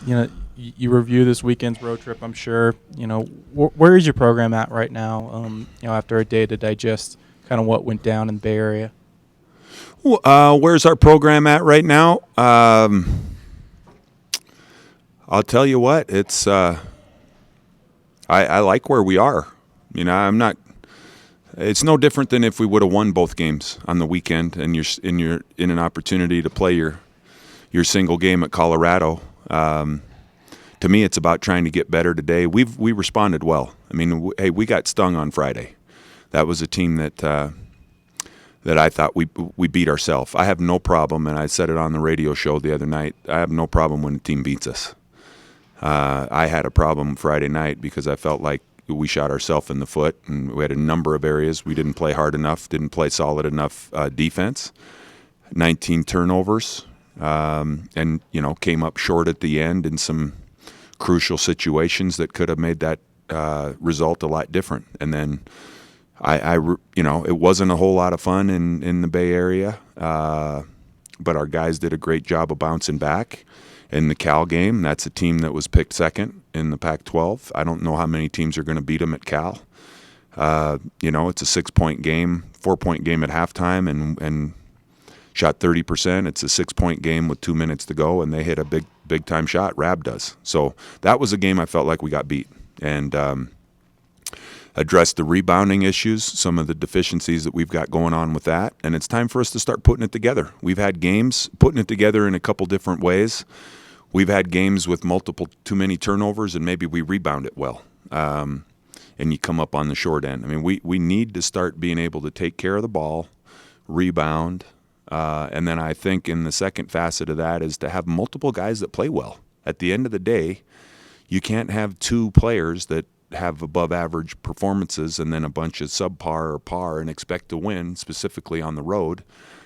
You review this weekend's road trip. I'm sure. Where is your program at right now? After a day to digest kind of what went down in the Bay Area. Where's our program at right now? I'll tell you what. I like where we are. I'm not. It's no different than if we would have won both games on the weekend, and you're in an opportunity to play your single game at Colorado. To me, it's about trying to get better today. We responded well. Hey, we got stung on Friday. That was a team that I thought we beat ourselves. I have no problem, and I said it on the radio show the other night. I have no problem when a team beats us. I had a problem Friday night because I felt like we shot ourselves in the foot, and we had a number of areas. We didn't play hard enough, didn't play solid enough defense. 19 turnovers, and came up short at the end in some crucial situations that could have made that result a lot different. And then it wasn't a whole lot of fun in the Bay Area, but our guys did a great job of bouncing back. In the Cal game, that's a team that was picked second in the Pac-12. I don't know how many teams are going to beat them at Cal. It's a 6-point game, 4-point game at halftime, and shot 30%. It's a 6-point game with 2 minutes to go, and they hit a big time shot. Rab does. So that was a game I felt like we got beat, and addressed the rebounding issues, some of the deficiencies that we've got going on with that, and it's time for us to start putting it together. We've had games putting it together in a couple different ways. We've had games with too many turnovers, and maybe we rebound it well, and you come up on the short end. We need to start being able to take care of the ball, rebound, and then I think in the second facet of that is to have multiple guys that play well. At the end of the day, you can't have two players that have above average performances and then a bunch of subpar or par and expect to win, specifically on the road.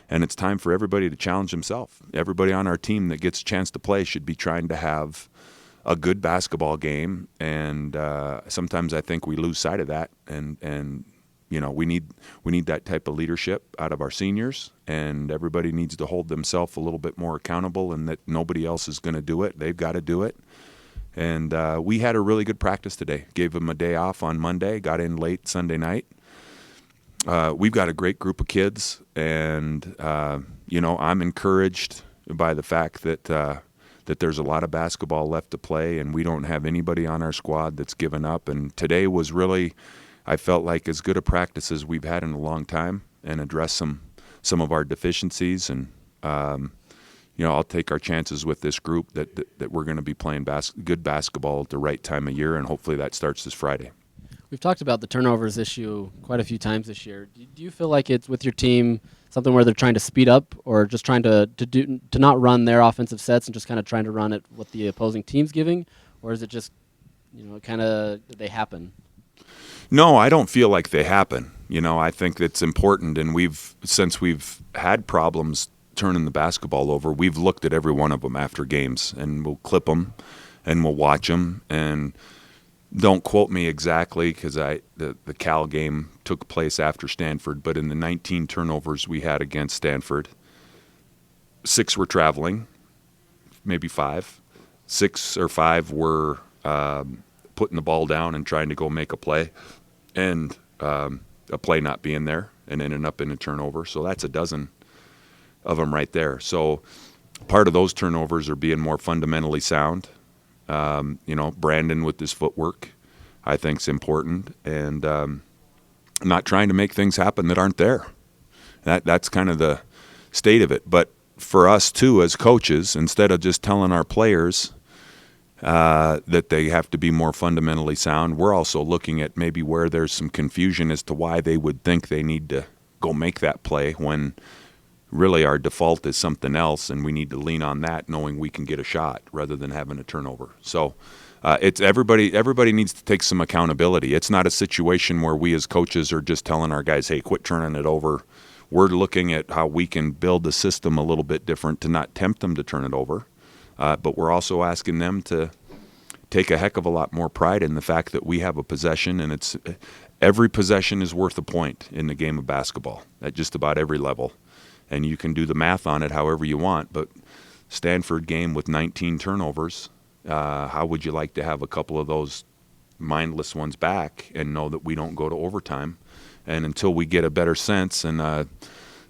And it's time for everybody to challenge himself. Everybody on our team that gets a chance to play should be trying to have a good basketball game. And sometimes I think we lose sight of that. And we need that type of leadership out of our seniors. And everybody needs to hold themselves a little bit more accountable, and that nobody else is going to do it. They've got to do it. And we had a really good practice today. Gave them a day off on Monday, got in late Sunday night. We've got a great group of kids, and I'm encouraged by the fact that there's a lot of basketball left to play, and we don't have anybody on our squad that's given up. And today was really, I felt like, as good a practice as we've had in a long time, and address some of our deficiencies. And I'll take our chances with this group that we're going to be playing good basketball at the right time of year, and hopefully that starts this Friday. We've talked about the turnovers issue quite a few times this year. Do you feel like it's with your team something where they're trying to speed up, or just trying to not run their offensive sets and just kind of trying to run at what the opposing team's giving, or is it just kind of they happen? No, I don't feel like they happen. I think that's important, and since we've had problems turning the basketball over, we've looked at every one of them after games, and we'll clip them and we'll watch them. And don't quote me exactly, because the Cal game took place after Stanford, but in the 19 turnovers we had against Stanford, 6 were traveling, maybe 5. 6 or 5 were putting the ball down and trying to go make a play, and a play not being there and ending up in a turnover. So that's a dozen of them right there. So part of those turnovers are being more fundamentally sound. Brandon with his footwork, I think, is important, and not trying to make things happen that aren't there. That's kind of the state of it. But for us too, as coaches, instead of just telling our players that they have to be more fundamentally sound, we're also looking at maybe where there's some confusion as to why they would think they need to go make that play when really our default is something else, and we need to lean on that, knowing we can get a shot rather than having a turnover. So it's everybody needs to take some accountability. It's not a situation where we as coaches are just telling our guys, hey, quit turning it over. We're looking at how we can build the system a little bit different to not tempt them to turn it over. But we're also asking them to take a heck of a lot more pride in the fact that we have a possession, and every possession is worth a point in the game of basketball at just about every level. And you can do the math on it however you want, but Stanford game with 19 turnovers How would you like to have a couple of those mindless ones back and know that we don't go to overtime? And until we get a better sense and a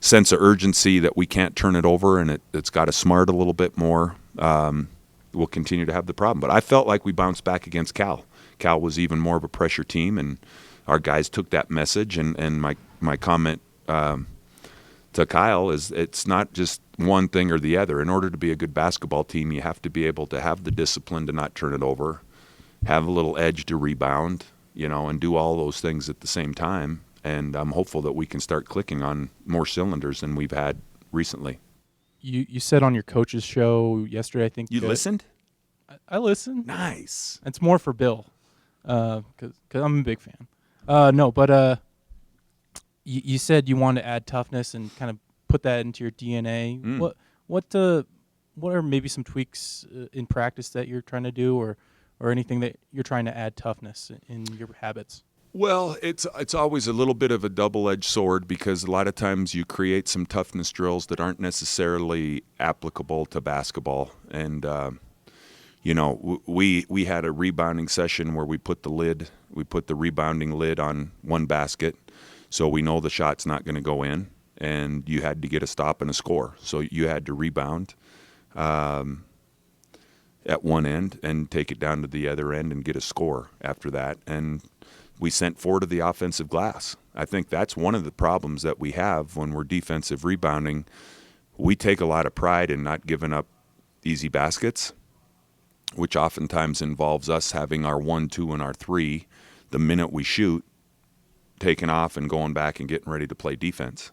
sense of urgency that we can't turn it over and it's got to smart a little bit more, we'll continue to have the problem. But I felt like we bounced back against Cal. Cal was even more of a pressure team, and our guys took that message. And my comment to Kyle is it's not just one thing or the other. In order to be a good basketball team, you have to be able to have the discipline to not turn it over, have a little edge to rebound, and do all those things at the same time. And I'm hopeful that we can start clicking on more cylinders than we've had recently. You said on your coach's show yesterday, I think. You listened? I listened. Nice. It's more for Bill, because I'm a big fan. No, but you said you wanted to add toughness and kind of put that into your DNA. What are maybe some tweaks in practice that you're trying to do, or anything that you're trying to add toughness in your habits? Well, it's always a little bit of a double-edged sword, because a lot of times you create some toughness drills that aren't necessarily applicable to basketball. And we had a rebounding session where we put the rebounding lid on one basket, so we know the shot's not going to go in, and you had to get a stop and a score. So you had to rebound at one end and take it down to the other end and get a score after that. And we sent 4 to the offensive glass. I think that's one of the problems that we have when we're defensive rebounding. We take a lot of pride in not giving up easy baskets, which oftentimes involves us having our 1, 2, and our 3 the minute we shoot, taking off and going back and getting ready to play defense.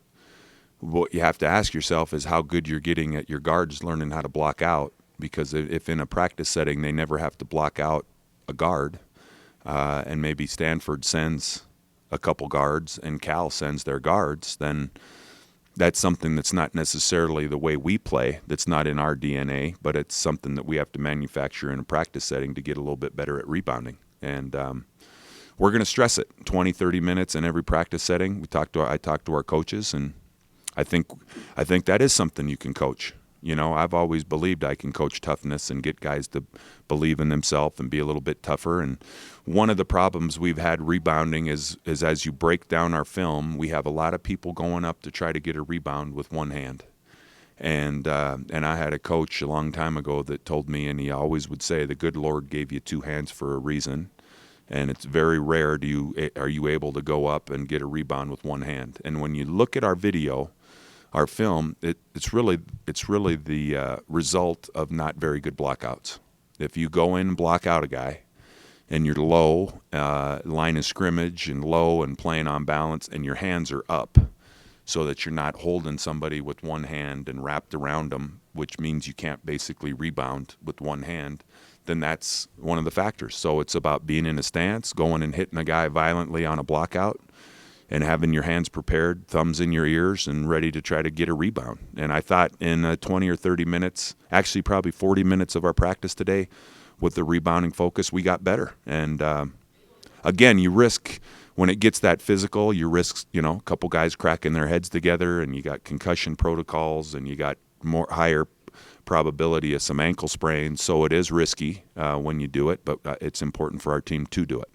What you have to ask yourself is how good you're getting at your guards learning how to block out, because if in a practice setting they never have to block out a guard, and maybe Stanford sends a couple guards and Cal sends their guards, then that's something that's not necessarily the way we play, that's not in our DNA, but it's something that we have to manufacture in a practice setting to get a little bit better at rebounding. And we're going to stress it 20, 30 minutes in every practice setting. I talk to our coaches, and I think that is something you can coach. I've always believed I can coach toughness and get guys to believe in themselves and be a little bit tougher. And one of the problems we've had rebounding is as you break down our film, we have a lot of people going up to try to get a rebound with one hand. And I had a coach a long time ago that told me, and he always would say, the good Lord gave you 2 hands for a reason. And it's very rare are you able to go up and get a rebound with one hand. And when you look at our video, our film, it's really the result of not very good blockouts. If you go in and block out a guy, and you're low, line of scrimmage and low and playing on balance, and your hands are up, so that you're not holding somebody with one hand and wrapped around them, which means you can't basically rebound with one hand, then that's one of the factors. So it's about being in a stance, going and hitting a guy violently on a blockout, and having your hands prepared, thumbs in your ears, and ready to try to get a rebound. And I thought in 20 or 30 minutes, actually probably 40 minutes of our practice today, with the rebounding focus, we got better. And again, you risk, when it gets that physical, you risk, a couple guys cracking their heads together, and you got concussion protocols, and you got higher probability of some ankle sprains. So it is risky when you do it, but it's important for our team to do it.